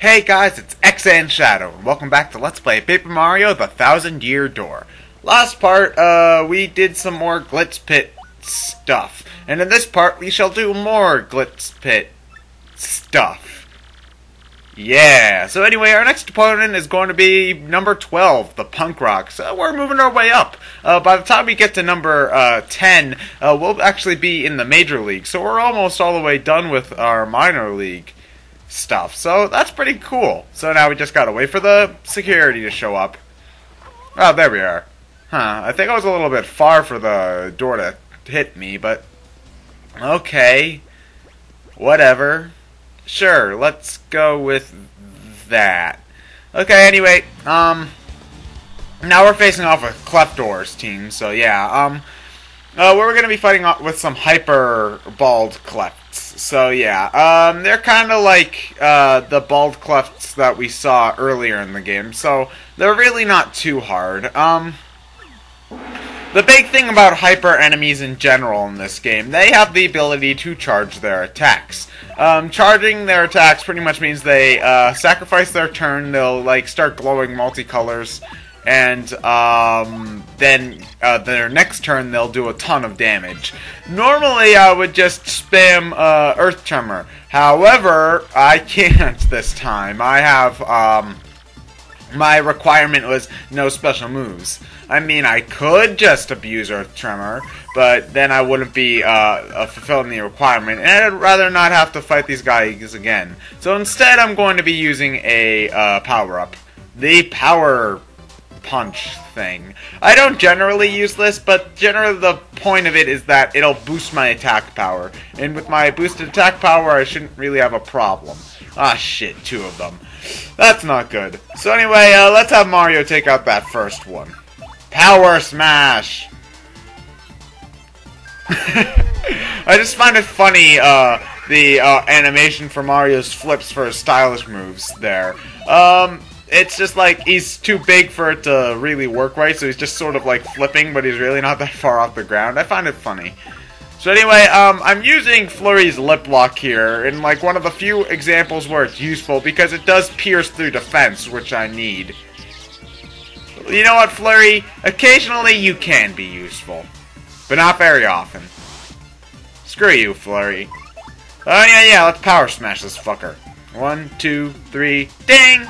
Hey guys, it's ExandShadow, and welcome back to Let's Play Paper Mario: The Thousand-Year Door. Last part, we did some more Glitz Pit stuff, and in this part we shall do more Glitz Pit stuff. Yeah, so anyway, our next opponent is going to be number 12, the Punk Rock, so we're moving our way up. By the time we get to number 10, we'll actually be in the Major League, so we're almost all the way done with our Minor League stuff, so that's pretty cool. So now we just gotta wait for the security to show up. Oh, there we are. I think I was a little bit far for the door to hit me, but okay, whatever. Sure, let's go with that. Okay, anyway, now we're facing off with Kleptor's team, so yeah, we're gonna be fighting with some hyper bald Klepts. So yeah, they're kind of like the bald Klepts that we saw earlier in the game, so they're really not too hard. The big thing about hyper enemies in general in this game, they have the ability to charge their attacks. Charging their attacks pretty much means they sacrifice their turn, they'll like start glowing multicolors, and then their next turn they'll do a ton of damage. Normally I would just spam Earth Tremor, however I can't this time. I have my requirement was no special moves. I mean, I could just abuse Earth Tremor, but then I wouldn't be fulfilling the requirement, and I'd rather not have to fight these guys again. So instead I'm going to be using a power-up. The Power Punch thing. I don't generally use this, but generally the point of it is that it'll boost my attack power. And with my boosted attack power, I shouldn't really have a problem. Ah shit, two of them. That's not good. So anyway, let's have Mario take out that first one. Power Smash! I just find it funny, the animation for Mario's flips for his stylish moves there. It's just like he's too big for it to really work right, so he's just sort of like flipping, but he's really not that far off the ground. I find it funny. So anyway, I'm using Flurry's Lip Lock here in like one of the few examples where it's useful because it does pierce through defense, which I need. You know what, Flurry? Occasionally you can be useful, but not very often. Screw you, Flurry. Oh yeah, let's power smash this fucker. 1, 2, 3, ding!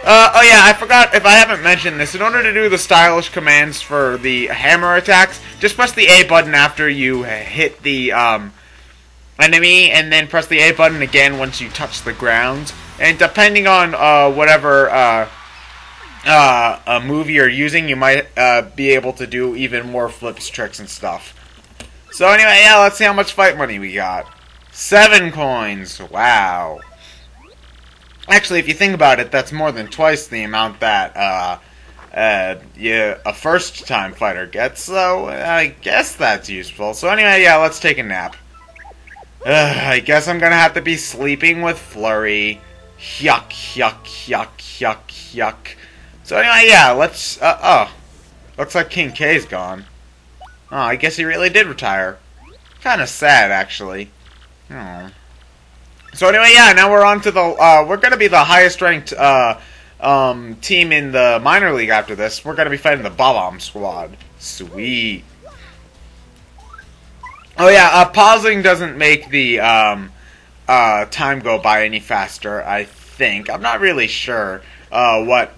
Oh yeah, I forgot, if I haven't mentioned this, in order to do the stylish commands for the hammer attacks, just press the A button after you hit the enemy, and then press the A button again once you touch the ground. And depending on whatever move you're using, you might be able to do even more flips, tricks, and stuff. So anyway, yeah, let's see how much fight money we got. 7 coins, wow. Actually, if you think about it, that's more than twice the amount that a first-time fighter gets, so I guess that's useful. So anyway, yeah, let's take a nap. I guess I'm gonna have to be sleeping with Flurry. Yuck, yuck, yuck, yuck, yuck. So anyway, yeah, let's, looks like King K's gone. Oh, I guess he really did retire. Kinda sad, actually. Oh. So anyway, yeah, now we're on to the, we're gonna be the highest ranked, team in the minor league after this. We're gonna be fighting the Bob-omb squad. Sweet. Oh yeah, pausing doesn't make the, time go by any faster, I think. I'm not really sure, what,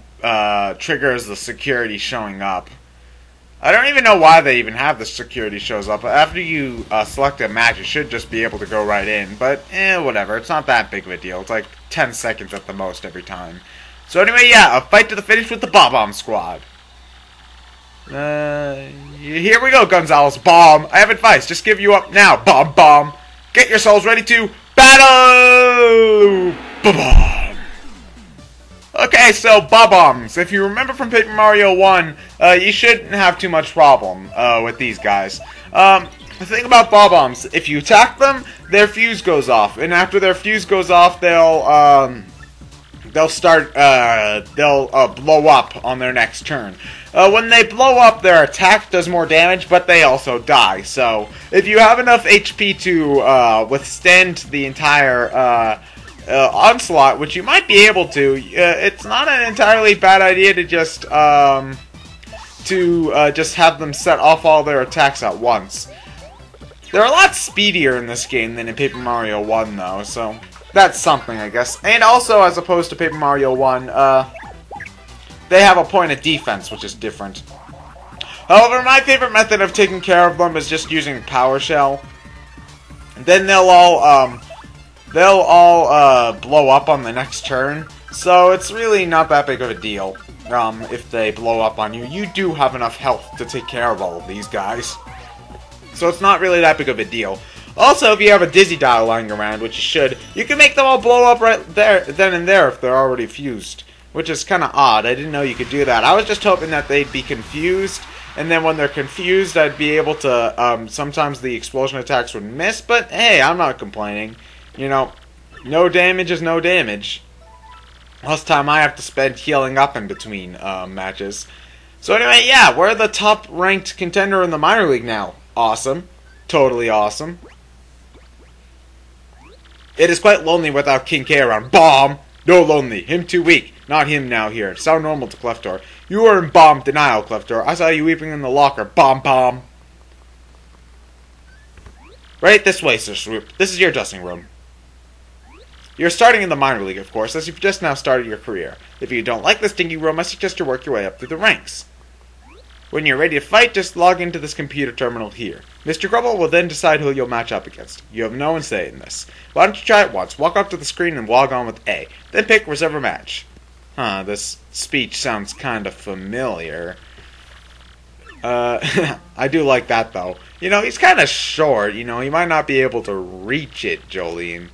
triggers the security showing up. I don't even know why they even have the security shows up. After you select a match, you should just be able to go right in. But, whatever. It's not that big of a deal. It's like 10 seconds at the most every time. So anyway, yeah, a fight to the finish with the Bob-omb squad. Here we go, Gonzalez. Bomb. I have advice. Just give you up now. Bomb. Get yourselves ready to battle! Bomb. Okay, so Bob-ombs. If you remember from Paper Mario 1, you shouldn't have too much problem with these guys. The thing about Bob-ombs, if you attack them, their fuse goes off, and after their fuse goes off, they'll blow up on their next turn. When they blow up, their attack does more damage, but they also die. So if you have enough HP to withstand the entire Onslaught, which you might be able to, it's not an entirely bad idea to just have them set off all their attacks at once. They're a lot speedier in this game than in Paper Mario 1, though, so that's something, I guess. And also, as opposed to Paper Mario 1, they have a point of defense, which is different. However, my favorite method of taking care of them is just using Power Shell. Then they'll all blow up on the next turn, so it's really not that big of a deal. If they blow up on you, you do have enough health to take care of all of these guys. So it's not really that big of a deal. Also, if you have a Dizzy Dial lying around, which you should, you can make them all blow up right there, then and there, if they're already fused. Which is kind of odd. I didn't know you could do that. I was just hoping that they'd be confused, and then when they're confused, I'd be able to, sometimes the explosion attacks would miss, but hey, I'm not complaining. You know, no damage is no damage. Less time I have to spend healing up in between matches. So anyway, yeah, we're the top-ranked contender in the minor league now. Awesome. Totally awesome. It is quite lonely without King K around. Bomb! No lonely. Him too weak. Not him now here. Sound normal to Cleftor. You are in bomb denial, Cleftor. I saw you weeping in the locker. Bomb bomb. Right this way, Sir Swoop. This is your dressing room. You're starting in the minor league, of course, as you've just now started your career. If you don't like this dingy room, I suggest you work your way up through the ranks. When you're ready to fight, just log into this computer terminal here. Mr. Grubble will then decide who you'll match up against. You have no say in this. Why don't you try it once? Walk up to the screen and log on with A. Then pick reserve a match. Huh, this speech sounds kind of familiar. I do like that, though. You know, he's kind of short. You know, he might not be able to reach it, Jolene.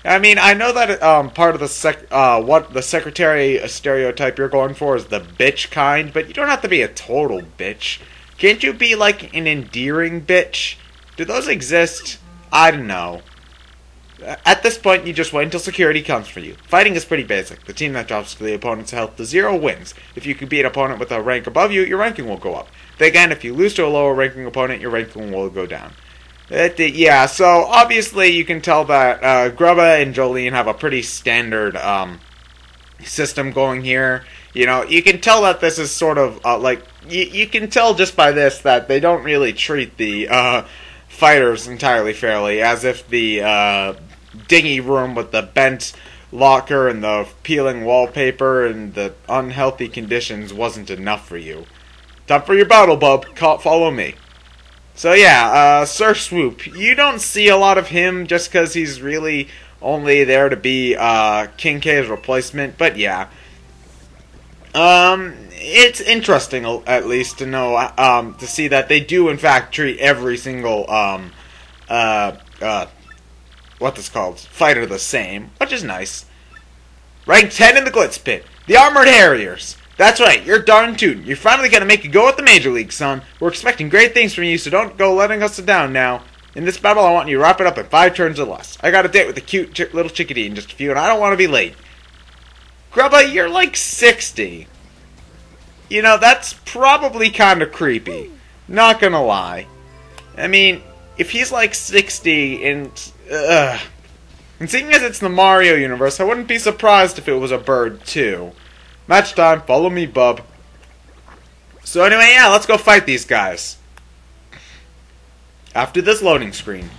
I mean, I know that part of the what the secretary stereotype you're going for is the bitch kind, but you don't have to be a total bitch. Can't you be like an endearing bitch? Do those exist? I don't know. At this point, you just wait until security comes for you. Fighting is pretty basic. The team that drops the opponent's health to 0 wins. If you can beat an opponent with a rank above you, your ranking will go up. Then again, if you lose to a lower ranking opponent, your ranking will go down. Yeah, so obviously you can tell that Grubba and Jolene have a pretty standard system going here. You know, you can tell that this is sort of like you can tell just by this that they don't really treat the fighters entirely fairly, as if the dingy room with the bent locker and the peeling wallpaper and the unhealthy conditions wasn't enough for you. Time for your battle, bub. Follow me. So yeah, Sir Swoop, you don't see a lot of him just because he's really only there to be King K's replacement, but yeah. It's interesting, at least, to know, to see that they do in fact treat every single, what's this called, fighter the same, which is nice. Rank 10 in the Glitz Pit, the Armored Harriers. That's right, you're darn tootin'. You're finally gonna make a go at the Major League, son. We're expecting great things from you, so don't go letting us down now. In this battle, I want you to wrap it up in 5 turns or less. I got a date with a cute little chickadee in just a few, and I don't want to be late. Grubba, you're like 60. You know, that's probably kind of creepy. Not gonna lie. I mean, if he's like 60 and seeing as it's the Mario universe, I wouldn't be surprised if it was a bird too. Match time, follow me, bub. So anyway, yeah, let's go fight these guys. After this loading screen.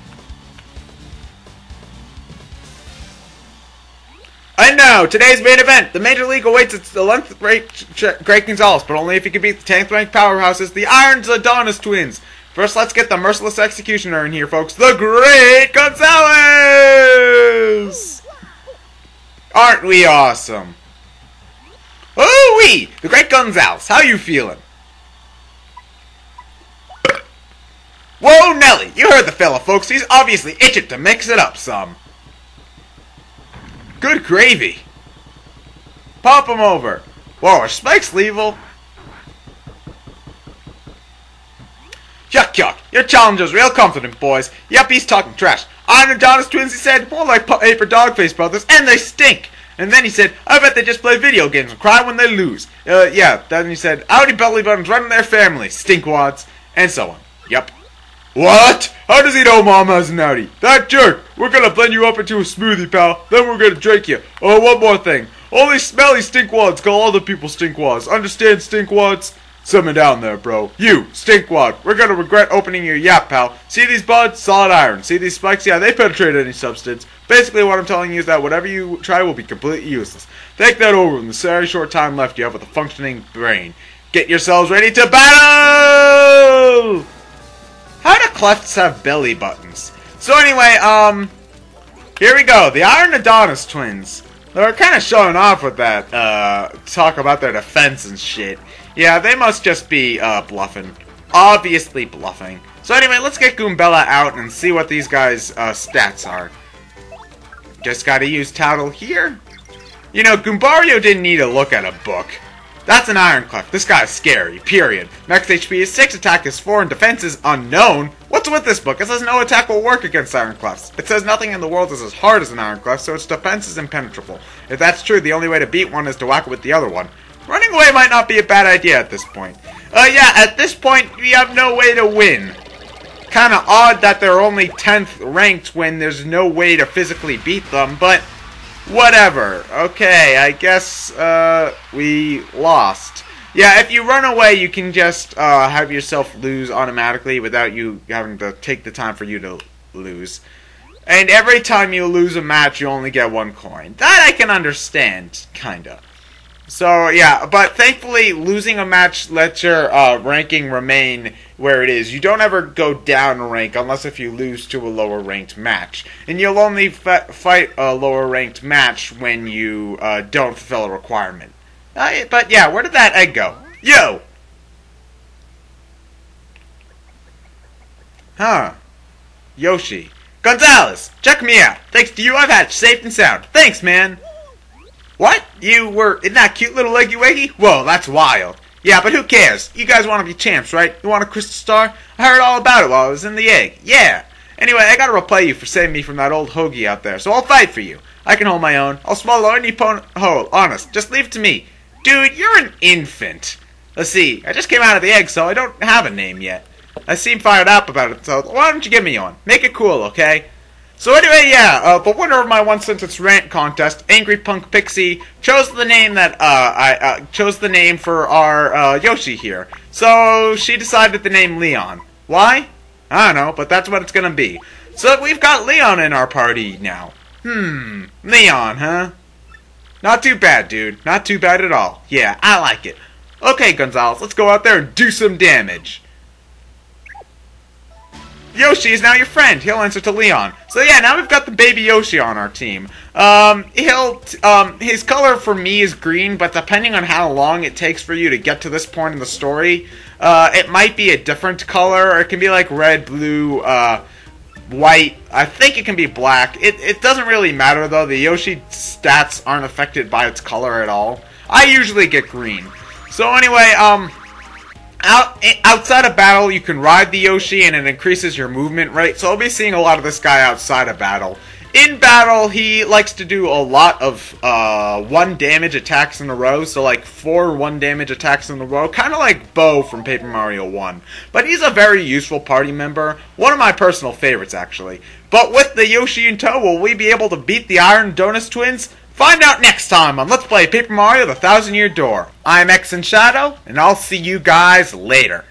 And now, today's main event. The Major League awaits its 11th ranked Great Gonzalez, but only if he can beat the 10th ranked powerhouses, the Iron Adonis twins. First, let's get the merciless executioner in here, folks. The Great Gonzalez! Aren't we awesome? Ooh-wee! The Great Gonzalez, how you feeling? Whoa, Nelly! You heard the fella, folks. He's obviously itching to mix it up some. Good gravy. Pop him over. Whoa, are spikes lethal? Yuck, yuck. Your challenger's real confident, boys. Yep, he's talking trash. Iron Adonis twins, he said, more like Paper Dogface brothers, and they stink. And then he said, I bet they just play video games and cry when they lose. Yeah, then he said, howdy belly buttons running their families, stinkwads, and so on. Yep. What? How does he know Mom has an Audi? That jerk! We're gonna blend you up into a smoothie, pal. Then we're gonna drink you. Oh, one more thing. Only smelly stinkwads call other people stinkwads. Understand, stinkwads? Simmer down there, bro. You, stinkwad. We're gonna regret opening your yap, pal. See these buds? Solid iron. See these spikes? Yeah, they penetrate any substance. Basically, what I'm telling you is that whatever you try will be completely useless. Take that over in the very short time left you have with a functioning brain. Get yourselves ready to battle! How do clefts have belly buttons? So anyway, here we go. The Iron Adonis twins. They're kind of showing off with that, talk about their defense and shit. Yeah, they must just be, bluffing. Obviously bluffing. So anyway, let's get Goombella out and see what these guys' stats are. Just gotta use Tattle here. You know, Goombario didn't need to look at a book. That's an Iron Clef. This guy's scary, period. Max HP is 6, attack is 4, and defense is unknown. What's with this book? It says no attack will work against Iron Clefs. It says nothing in the world is as hard as an Iron Clef, so its defense is impenetrable. If that's true, the only way to beat one is to whack it with the other one. Running away might not be a bad idea at this point. Yeah, at this point, we have no way to win. Kinda odd that they're only 10th ranked when there's no way to physically beat them, but whatever. Okay, I guess, we lost. Yeah, if you run away, you can just, have yourself lose automatically without you having to take the time for you to lose. And every time you lose a match, you only get 1 coin. That I can understand, kinda. So, yeah, but thankfully, losing a match lets your, ranking remain where it is. You don't ever go down a rank unless if you lose to a lower ranked match. And you'll only fight a lower ranked match when you, don't fulfill a requirement. But yeah, where did that egg go? Yo! Huh. Yoshi. Gonzalez! Check me out! Thanks to you, I've hatched safe and sound. Thanks, man! What? You were in that cute little leggy waggy? Whoa, that's wild. Yeah, but who cares? You guys want to be champs, right? You want a crystal star? I heard all about it while I was in the egg. Yeah. Anyway, I gotta repay you for saving me from that old hoagie out there, so I'll fight for you. I can hold my own. I'll swallow any opponent whole. Honest, just leave it to me. Dude, you're an infant. Let's see. I just came out of the egg, so I don't have a name yet. I seem fired up about it, so why don't you give me one? Make it cool, okay? So anyway, yeah, the winner of my one-sentence rant contest, Angry Punk Pixie, chose the name that, chose the name for our, Yoshi here. So, she decided the name Leon. Why? I don't know, but that's what it's gonna be. So, we've got Leon in our party now. Leon, huh? Not too bad, dude. Not too bad at all. Yeah, I like it. Okay, Gonzalez, let's go out there and do some damage. Yoshi is now your friend. He'll answer to Leon. So yeah, now we've got the baby Yoshi on our team. His color for me is green, but depending on how long it takes for you to get to this point in the story, it might be a different color, or it can be like red, blue, white. I think it can be black. It doesn't really matter though. The Yoshi stats aren't affected by its color at all. I usually get green. So anyway, outside of battle, you can ride the Yoshi, and it increases your movement rate. So I'll be seeing a lot of this guy outside of battle. In battle, he likes to do a lot of 1 damage attacks in a row. So like 4 1 damage attacks in a row. Kind of like Bo from Paper Mario 1. But he's a very useful party member. One of my personal favorites, actually. But with the Yoshi in tow, will we be able to beat the Iron Adonis twins? Find out next time on Let's Play Paper Mario: The 1000-Year Door. I'm ExandShadow, and I'll see you guys later.